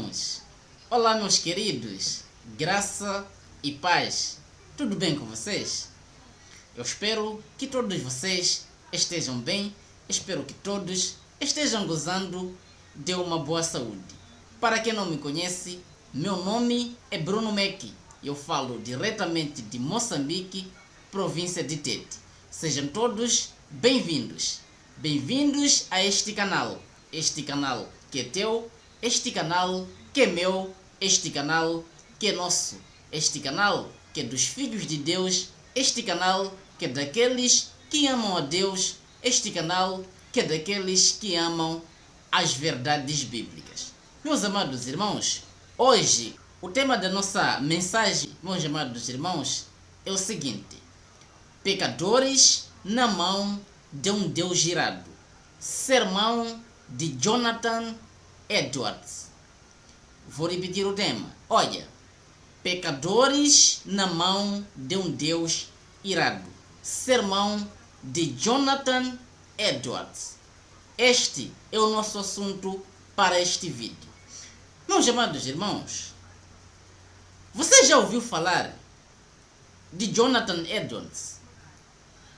irmãos! Olá, meus queridos! Graça e paz! Tudo bem com vocês? Eu espero que todos vocês estejam bem, espero que todos estejam gozando de uma boa saúde. Para quem não me conhece, meu nome é Bruno Meki e eu falo diretamente de Moçambique, província de Tete. Sejam todos bem-vindos! Bem-vindos a este canal que é teu, este canal que é meu, este canal que é nosso, este canal que é dos filhos de Deus, este canal que é daqueles que amam a Deus, este canal que é daqueles que amam as verdades bíblicas. Meus amados irmãos, hoje o tema da nossa mensagem, meus amados irmãos, é o seguinte: pecadores na mão de um Deus irado. Sermão de Jonathan Edwards. Vou repetir o tema. Olha, pecadores na mão de um Deus irado. Sermão de Jonathan Edwards. Este é o nosso assunto para este vídeo. Meus amados irmãos, você já ouviu falar de Jonathan Edwards?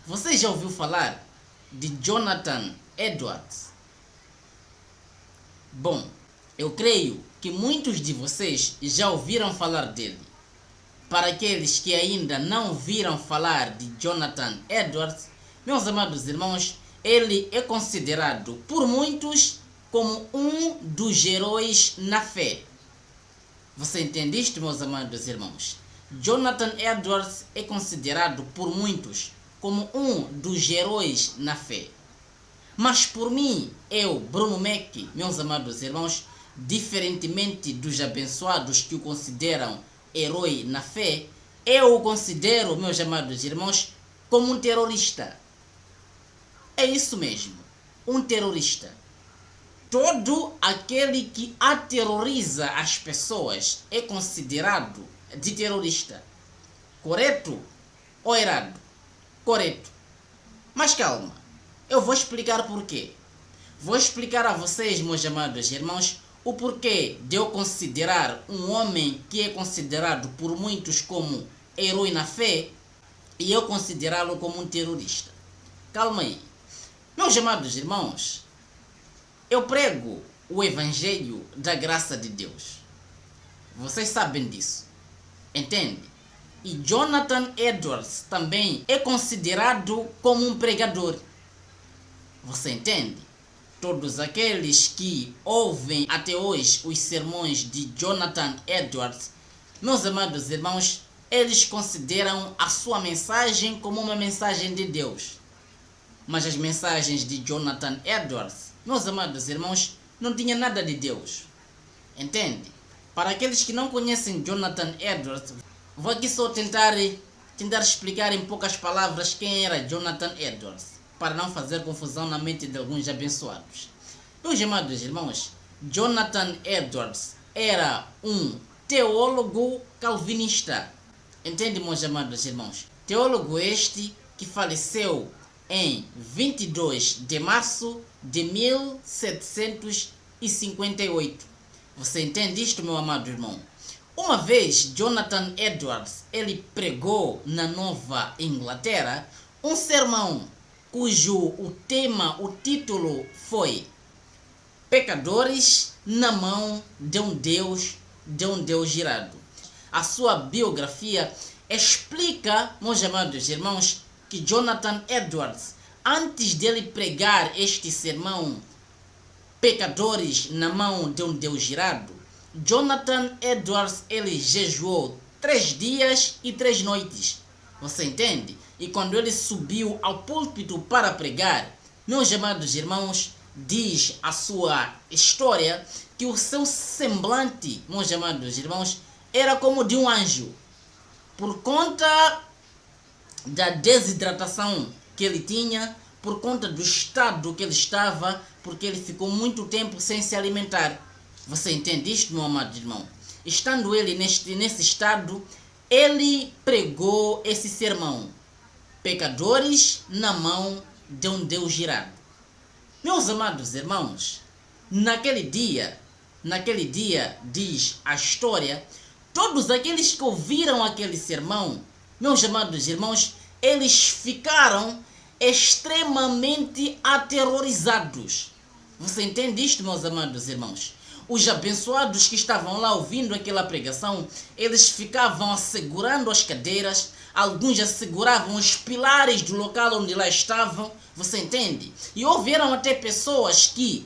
Você já ouviu falar de Jonathan Edwards? Bom, eu creio que muitos de vocês já ouviram falar dele. Para aqueles que ainda não ouviram falar de Jonathan Edwards, meus amados irmãos, ele é considerado por muitos como um dos heróis na fé. Você entende isto, meus amados irmãos? Jonathan Edwards é considerado por muitos como um dos heróis na fé. Mas por mim, eu, Bruno Meki, meus amados irmãos, diferentemente dos abençoados que o consideram herói na fé, eu o considero, meus amados irmãos, como um terrorista. É isso mesmo, um terrorista. Todo aquele que aterroriza as pessoas é considerado de terrorista. Correto ou errado? Correto. Mas calma. Eu vou explicar porquê. Vou explicar a vocês, meus amados irmãos, o porquê de eu considerar um homem que é considerado por muitos como herói na fé e eu considerá-lo como um terrorista. Calma aí. Meus amados irmãos, eu prego o evangelho da graça de Deus. Vocês sabem disso. Entende? E Jonathan Edwards também é considerado como um pregador. Você entende? Todos aqueles que ouvem até hoje os sermões de Jonathan Edwards, meus amados irmãos, eles consideram a sua mensagem como uma mensagem de Deus. Mas as mensagens de Jonathan Edwards, meus amados irmãos, não tinham nada de Deus. Entende? Para aqueles que não conhecem Jonathan Edwards, vou aqui só tentar explicar em poucas palavras quem era Jonathan Edwards, para não fazer confusão na mente de alguns abençoados. Meus amados irmãos, Jonathan Edwards era um teólogo calvinista. Entende, meus amados irmãos? Teólogo este que faleceu em 22 de março de 1758. Você entende isto, meu amado irmão? Uma vez, Jonathan Edwards, ele pregou na Nova Inglaterra um sermão cujo o título foi Pecadores na mão de um Deus irado. A sua biografia explica, meus amados irmãos, que Jonathan Edwards, antes dele pregar este sermão, Pecadores na mão de um Deus irado, Jonathan Edwards, ele jejuou 3 dias e 3 noites. Você entende? E quando ele subiu ao púlpito para pregar, meus amados irmãos, diz a sua história que o seu semblante, meus amados irmãos, era como de um anjo. Por conta da desidratação que ele tinha, por conta do estado que ele estava, porque ele ficou muito tempo sem se alimentar. Você entende isto, meu amado irmão? Estando ele nesse estado, ele pregou esse sermão: pecadores na mão de um Deus irado. Meus amados irmãos, naquele dia, naquele dia, diz a história, todos aqueles que ouviram aquele sermão, meus amados irmãos, eles ficaram extremamente aterrorizados. Você entende isto, meus amados irmãos? Os abençoados que estavam lá ouvindo aquela pregação, eles ficavam assegurando as cadeiras, alguns asseguravam os pilares do local onde lá estavam, você entende? E houveram até pessoas que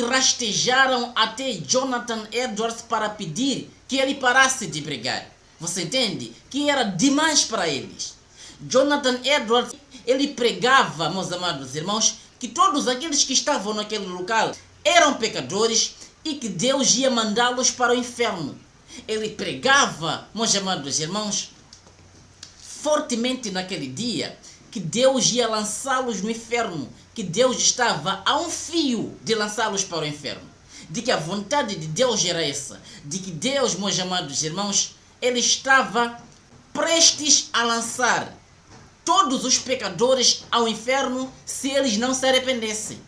rastejaram até Jonathan Edwards para pedir que ele parasse de pregar. Você entende? Que era demais para eles. Jonathan Edwards, ele pregava, meus amados irmãos, que todos aqueles que estavam naquele local eram pecadores e que Deus ia mandá-los para o inferno. Ele pregava, meus amados irmãos, fortemente naquele dia, que Deus ia lançá-los no inferno, que Deus estava a um fio de lançá-los para o inferno, de que a vontade de Deus era essa, de que Deus, meus amados irmãos, ele estava prestes a lançar todos os pecadores ao inferno se eles não se arrependessem.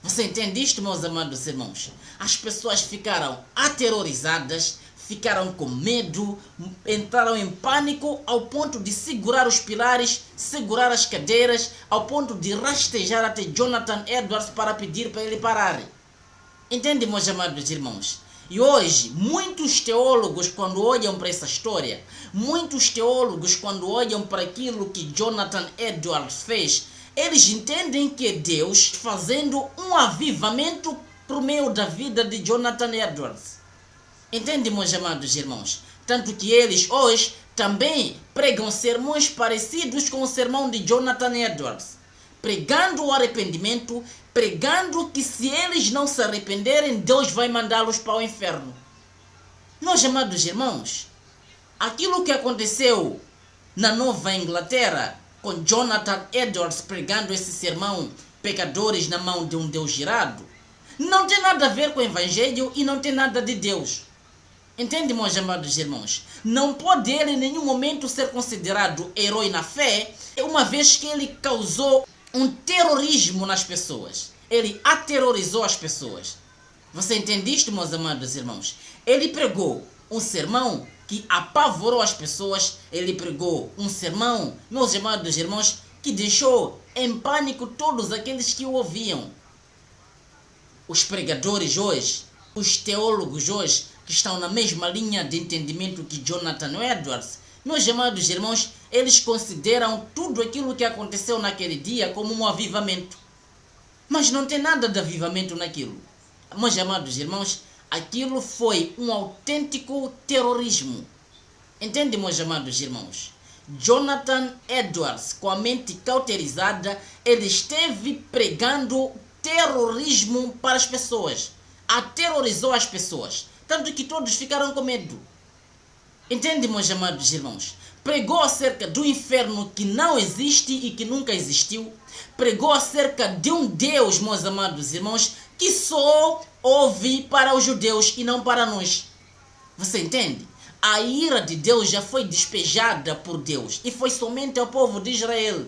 Você entende isto, meus amados irmãos? As pessoas ficaram aterrorizadas, ficaram com medo, entraram em pânico ao ponto de segurar os pilares, segurar as cadeiras, ao ponto de rastejar até Jonathan Edwards para pedir para ele parar. Entende, meus amados irmãos? E hoje, muitos teólogos, quando olham para essa história, muitos teólogos, quando olham para aquilo que Jonathan Edwards fez, eles entendem que é Deus fazendo um avivamento por meio da vida de Jonathan Edwards. Entende, meus amados irmãos? Tanto que eles hoje também pregam sermões parecidos com o sermão de Jonathan Edwards, pregando o arrependimento, pregando que se eles não se arrependerem, Deus vai mandá-los para o inferno. Meus amados irmãos, aquilo que aconteceu na Nova Inglaterra, com Jonathan Edwards pregando esse sermão, pecadores na mão de um Deus irado, não tem nada a ver com o Evangelho e não tem nada de Deus. Entende, meus amados irmãos? Não pode ele em nenhum momento ser considerado herói na fé, uma vez que ele causou um terrorismo nas pessoas. Ele aterrorizou as pessoas. Você entende isto, meus amados irmãos? Ele pregou um sermão que apavorou as pessoas. Ele pregou um sermão, meus amados irmãos, que deixou em pânico todos aqueles que o ouviam. Os pregadores hoje, os teólogos hoje, que estão na mesma linha de entendimento que Jonathan Edwards, meus amados irmãos, eles consideram tudo aquilo que aconteceu naquele dia como um avivamento. Mas não tem nada de avivamento naquilo. Meus amados irmãos, aquilo foi um autêntico terrorismo. Entende, meus amados irmãos? Jonathan Edwards, com a mente cauterizada, ele esteve pregando terrorismo para as pessoas. Aterrorizou as pessoas. Tanto que todos ficaram com medo. Entende, meus amados irmãos? Pregou acerca do inferno que não existe e que nunca existiu. Pregou acerca de um Deus, meus amados irmãos, que só ouve para os judeus e não para nós. Você entende? A ira de Deus já foi despejada por Deus e foi somente ao povo de Israel.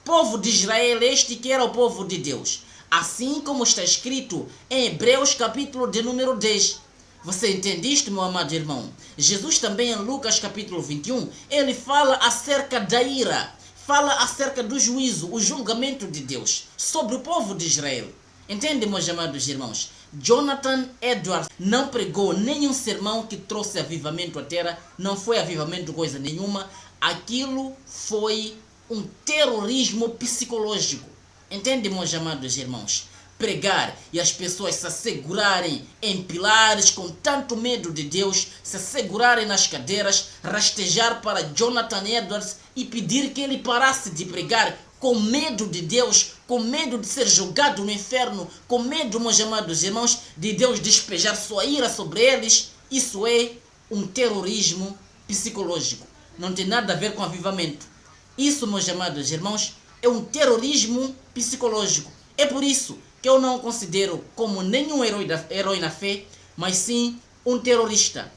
Povo de Israel este que era o povo de Deus. Assim como está escrito em Hebreus capítulo de número 10. Você entende isto, meu amado irmão? Jesus também em Lucas capítulo 21, ele fala acerca da ira, fala acerca do juízo, o julgamento de Deus sobre o povo de Israel. Entende, meus amados irmãos? Jonathan Edwards não pregou nenhum sermão que trouxe avivamento à terra, não foi avivamento coisa nenhuma, aquilo foi um terrorismo psicológico. Entende, meus amados irmãos? Pregar e as pessoas se assegurarem em pilares com tanto medo de Deus, se assegurarem nas cadeiras, rastejar para Jonathan Edwards e pedir que ele parasse de pregar com medo de Deus, com medo de ser jogado no inferno, com medo, meus amados irmãos, de Deus despejar sua ira sobre eles. Isso é um terrorismo psicológico. Não tem nada a ver com avivamento. Isso, meus amados irmãos, é um terrorismo psicológico. É por isso que eu não o considero como nenhum herói na fé, mas sim um terrorista.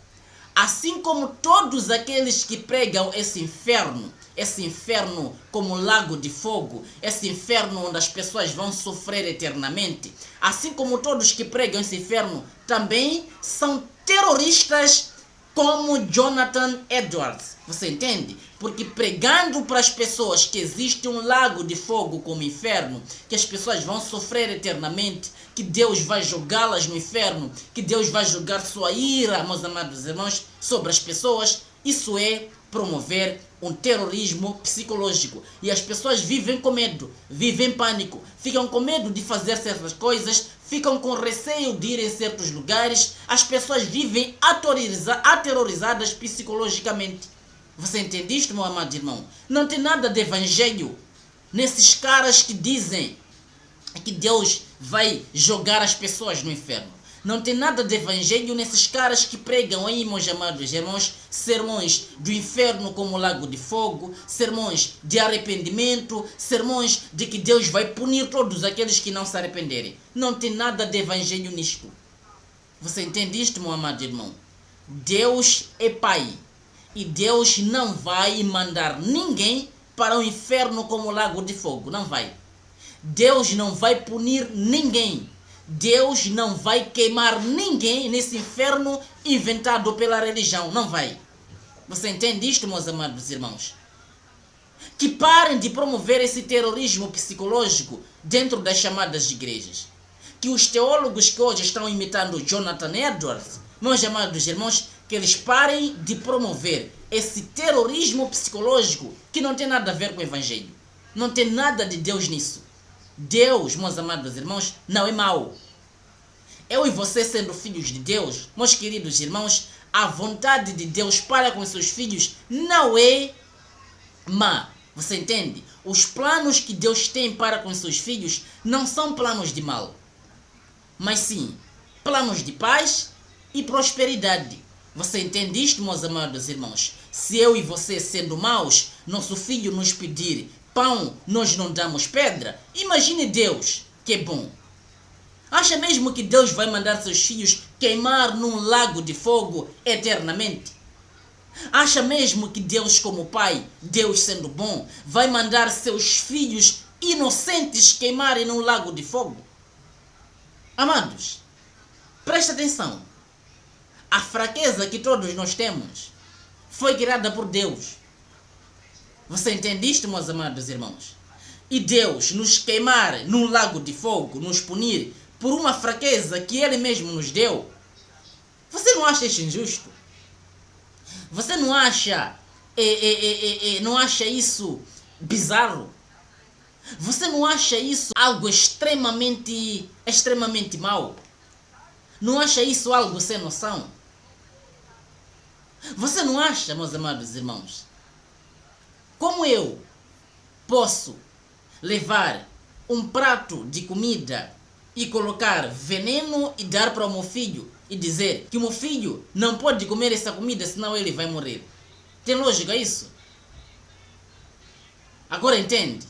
Assim como todos aqueles que pregam esse inferno, esse inferno como lago de fogo, esse inferno onde as pessoas vão sofrer eternamente. Assim como todos que pregam esse inferno também são terroristas como Jonathan Edwards. Você entende? Porque pregando para as pessoas que existe um lago de fogo como inferno, que as pessoas vão sofrer eternamente, que Deus vai jogá-las no inferno, que Deus vai jogar sua ira, meus amados irmãos, sobre as pessoas, isso é promover um terrorismo psicológico. E as pessoas vivem com medo, vivem em pânico, ficam com medo de fazer certas coisas, ficam com receio de ir em certos lugares. As pessoas vivem aterrorizadas psicologicamente. Você entende isto, meu amado irmão? Não tem nada de evangelho nesses caras que dizem que Deus vai jogar as pessoas no inferno. Não tem nada de evangelho nesses caras que pregam aí, meus amados irmãos, sermões do inferno como lago de fogo, sermões de arrependimento, sermões de que Deus vai punir todos aqueles que não se arrependerem. Não tem nada de evangelho nisto. Você entende isto, meu amado irmão? Deus é Pai e Deus não vai mandar ninguém para o inferno como lago de fogo. Não vai. Deus não vai punir ninguém. Deus não vai queimar ninguém nesse inferno inventado pela religião. Não vai. Você entende isto, meus amados irmãos? Que parem de promover esse terrorismo psicológico dentro das chamadas igrejas. Que os teólogos que hoje estão imitando Jonathan Edwards, meus amados irmãos, que eles parem de promover esse terrorismo psicológico que não tem nada a ver com o evangelho. Não tem nada de Deus nisso. Deus, meus amados irmãos, não é mau. Eu e você sendo filhos de Deus, meus queridos irmãos, a vontade de Deus para com seus filhos não é má. Você entende? Os planos que Deus tem para com seus filhos não são planos de mal, mas sim planos de paz e prosperidade. Você entende isto, meus amados irmãos? Se eu e você sendo maus, nosso filho nos pedir pão, nós não damos pedra. Imagine Deus, que é bom. Acha mesmo que Deus vai mandar seus filhos queimar num lago de fogo eternamente? Acha mesmo que Deus, como Pai, Deus sendo bom, vai mandar seus filhos inocentes queimarem num lago de fogo? Amados, presta atenção. A fraqueza que todos nós temos foi criada por Deus. Você entende isto, meus amados irmãos? E Deus nos queimar num lago de fogo, nos punir por uma fraqueza que Ele mesmo nos deu. Você não acha isso injusto? Você não acha, não acha isso bizarro? Você não acha isso algo extremamente mau? Não acha isso algo sem noção? Você não acha, meus amados irmãos, como eu posso levar um prato de comida e colocar veneno e dar para o meu filho e dizer que o meu filho não pode comer essa comida senão ele vai morrer? Tem lógica isso? Agora entende?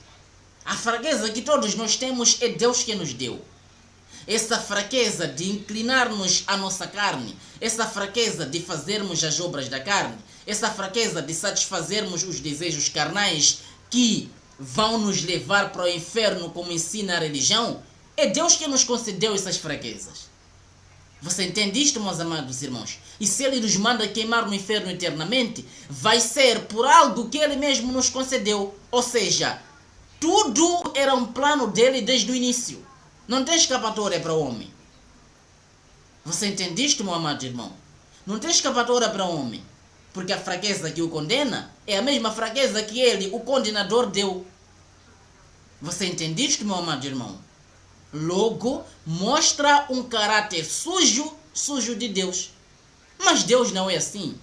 A fraqueza que todos nós temos é Deus que nos deu. Essa fraqueza de inclinarmos a nossa carne, essa fraqueza de fazermos as obras da carne, essa fraqueza de satisfazermos os desejos carnais que vão nos levar para o inferno, como ensina a religião, é Deus que nos concedeu essas fraquezas. Você entende isto, meus amados irmãos? E se Ele nos manda queimar no inferno eternamente, vai ser por algo que Ele mesmo nos concedeu. Ou seja, tudo era um plano dele desde o início. Não tem escapatória para o homem. Você entende isto, meu amado irmão? Não tem escapatória para o homem. Porque a fraqueza que o condena é a mesma fraqueza que ele, o condenador, deu. Você entende isto, meu amado irmão? Logo, mostra um caráter sujo de Deus. Mas Deus não é assim.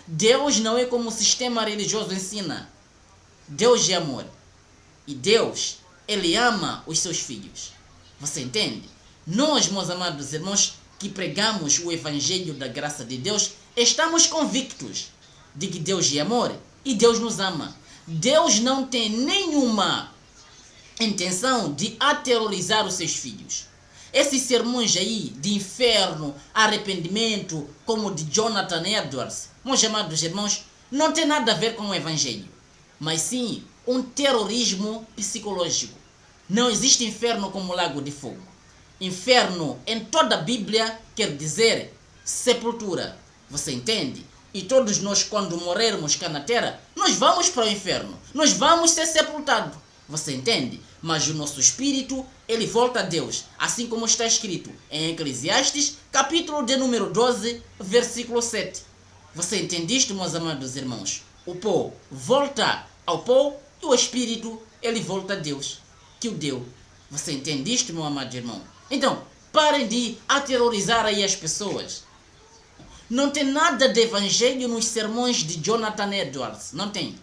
Deus não é como o sistema religioso ensina. Deus é amor. E Deus, Ele ama os seus filhos. Você entende? Nós, meus amados irmãos, que pregamos o Evangelho da graça de Deus, estamos convictos de que Deus é amor e Deus nos ama. Deus não tem nenhuma intenção de aterrorizar os seus filhos. Esses sermões aí de inferno, arrependimento, como o de Jonathan Edwards, meus amados irmãos, não tem nada a ver com o Evangelho. mas sim um terrorismo psicológico. Não existe inferno como lago de fogo. Inferno em toda a Bíblia quer dizer sepultura. Você entende? E todos nós, quando morrermos cá na terra, nós vamos para o inferno. Nós vamos ser sepultados. Você entende? Mas o nosso espírito, ele volta a Deus. Assim como está escrito em Eclesiastes, capítulo de número 12, versículo 7. Você entende isto, meus amados irmãos? O pó volta ao pó e o espírito, ele volta a Deus, que o deu. Você entende isto, meu amado irmão? Então, parem de aterrorizar aí as pessoas. Não tem nada de evangelho nos sermões de Jonathan Edwards. Não tem.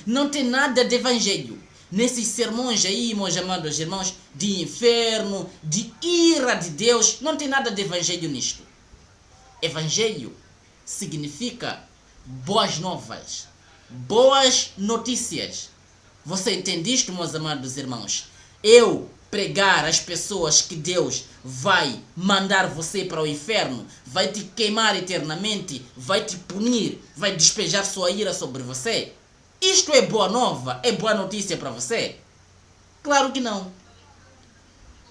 Não tem nada de evangelho nesses sermões aí, meus amados irmãos, de inferno, de ira de Deus. Não tem nada de evangelho nisto. Evangelho significa boas novas, boas notícias. Você entende isto, meus amados irmãos? Eu pregar às pessoas que Deus vai mandar você para o inferno, vai te queimar eternamente, vai te punir, vai despejar sua ira sobre você. Isto é boa nova? É boa notícia para você? Claro que não.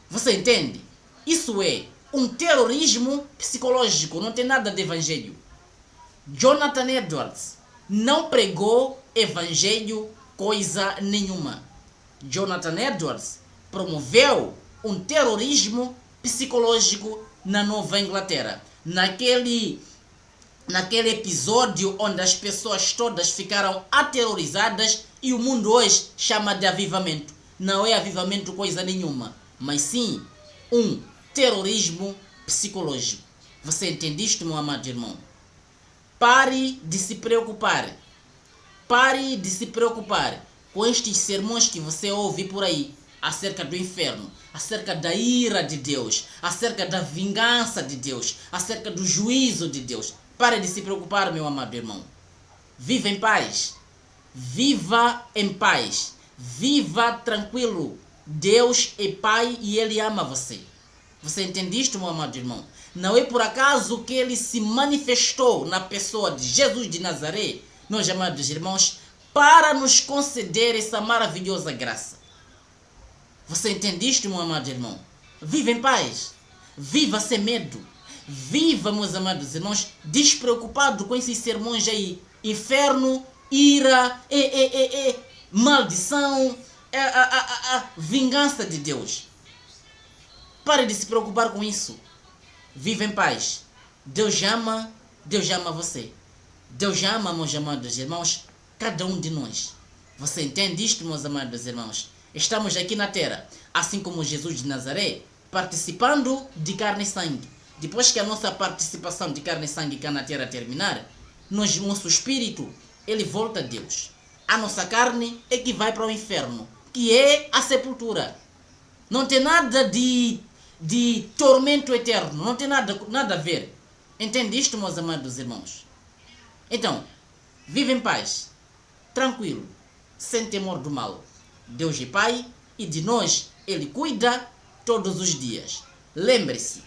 Você entende? Isso é um terrorismo psicológico, não tem nada de evangelho. Jonathan Edwards não pregou evangelho coisa nenhuma. Jonathan Edwards promoveu um terrorismo psicológico na Nova Inglaterra. Naquele episódio onde as pessoas todas ficaram aterrorizadas e o mundo hoje chama de avivamento. Não é avivamento coisa nenhuma, mas sim um terrorismo psicológico. Você entende isto, meu amado irmão? Pare de se preocupar. Pare de se preocupar com estes sermões que você ouve por aí acerca do inferno, acerca da ira de Deus, acerca da vingança de Deus, acerca do juízo de Deus. Pare de se preocupar, meu amado irmão. Viva em paz. Viva em paz. Viva tranquilo. Deus é Pai e Ele ama você. Você entende isto, meu amado irmão? Não é por acaso que Ele se manifestou na pessoa de Jesus de Nazaré, meus amados irmãos, para nos conceder essa maravilhosa graça. Você entende isto, meu amado irmão? Viva em paz. Viva sem medo. Viva, meus amados irmãos, despreocupado com esses sermões aí. Inferno, ira, maldição, vingança de Deus. Pare de se preocupar com isso. Viva em paz. Deus ama você. Deus ama, meus amados irmãos, cada um de nós. Você entende isto, meus amados irmãos? Estamos aqui na terra, assim como Jesus de Nazaré, participando de carne e sangue. Depois que a nossa participação de carne e sangue cá na terra terminar, nosso espírito, ele volta a Deus. A nossa carne é que vai para o inferno, que é a sepultura. Não tem nada de tormento eterno, não tem nada a ver. Entende isto, meus amados irmãos? Então, vive em paz, tranquilo, sem temor do mal. Deus é Pai e de nós Ele cuida todos os dias. Lembre-se,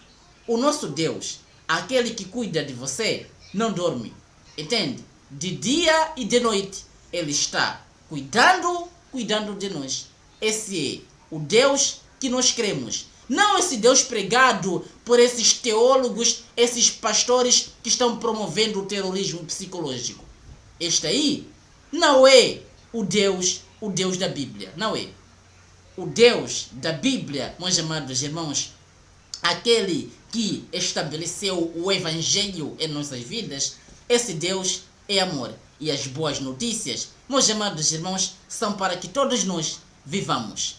o nosso Deus, aquele que cuida de você, não dorme. Entende? De dia e de noite, Ele está cuidando de nós. Esse é o Deus que nós cremos. Não esse Deus pregado por esses teólogos, esses pastores que estão promovendo o terrorismo psicológico. Este aí não é o Deus da Bíblia. Não é. O Deus da Bíblia, meus amados irmãos, aquele que estabeleceu o Evangelho em nossas vidas, esse Deus é amor. E as boas notícias, meus amados irmãos, são para que todos nós vivamos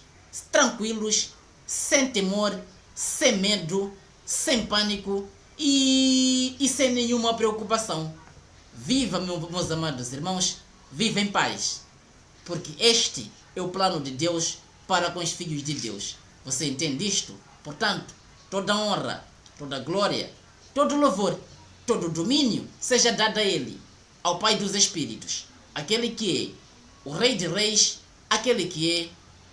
tranquilos, sem temor, sem medo, sem pânico e sem nenhuma preocupação. Viva, meus amados irmãos, viva em paz, porque este é o plano de Deus para com os filhos de Deus. Você entende isto? Portanto, toda honra, toda glória, todo louvor, todo domínio seja dado a Ele, ao Pai dos Espíritos, aquele que é o Rei de Reis, aquele que é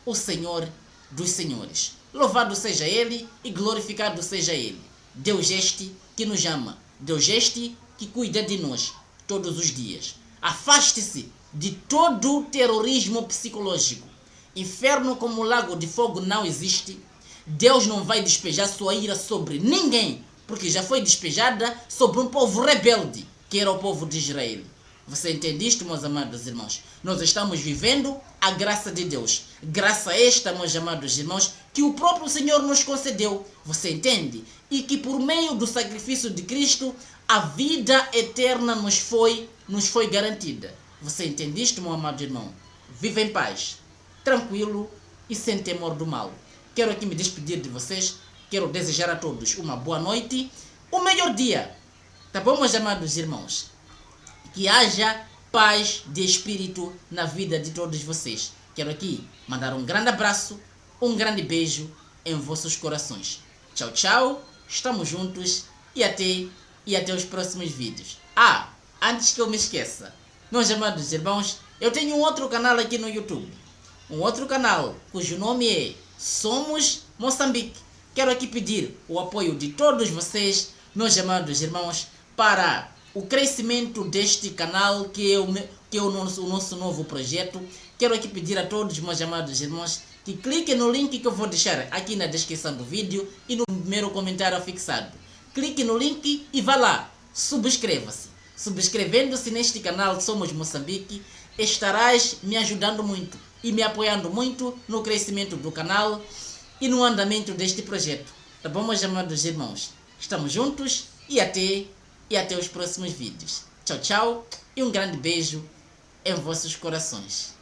o Senhor dos Senhores. Louvado seja Ele e glorificado seja Ele. Deus este que nos ama, Deus este que cuida de nós todos os dias. Afaste-se de todo o terrorismo psicológico. Inferno como lago de fogo não existe. Deus não vai despejar sua ira sobre ninguém, porque já foi despejada sobre um povo rebelde, que era o povo de Israel. Você entende isto, meus amados irmãos? Nós estamos vivendo a graça de Deus. Graça esta, meus amados irmãos, que o próprio Senhor nos concedeu. Você entende? E que por meio do sacrifício de Cristo, a vida eterna nos foi garantida. Você entende isto, meu amado irmão? Viva em paz, tranquilo e sem temor do mal. Quero aqui me despedir de vocês. Quero desejar a todos uma boa noite, o melhor dia. Tá bom, meus amados irmãos? Que haja paz de espírito na vida de todos vocês. Quero aqui mandar um grande abraço, um grande beijo em vossos corações. Tchau, tchau. Estamos juntos e até os próximos vídeos. Antes que eu me esqueça, meus amados irmãos, eu tenho um outro canal aqui no YouTube. Um outro canal cujo nome é Somos Moçambique. Quero aqui pedir o apoio de todos vocês, meus amados irmãos, para o crescimento deste canal que é o nosso novo projeto. Quero aqui pedir a todos, meus amados irmãos, que cliquem no link que eu vou deixar aqui na descrição do vídeo e no primeiro comentário fixado. Clique no link e vá lá, subscreva-se. Subscrevendo-se neste canal Somos Moçambique, estarás me ajudando muito e me apoiando muito no crescimento do canal e no andamento deste projeto. Tá bom, meus amados irmãos? Estamos juntos e até os próximos vídeos. Tchau, tchau e um grande beijo em vossos corações.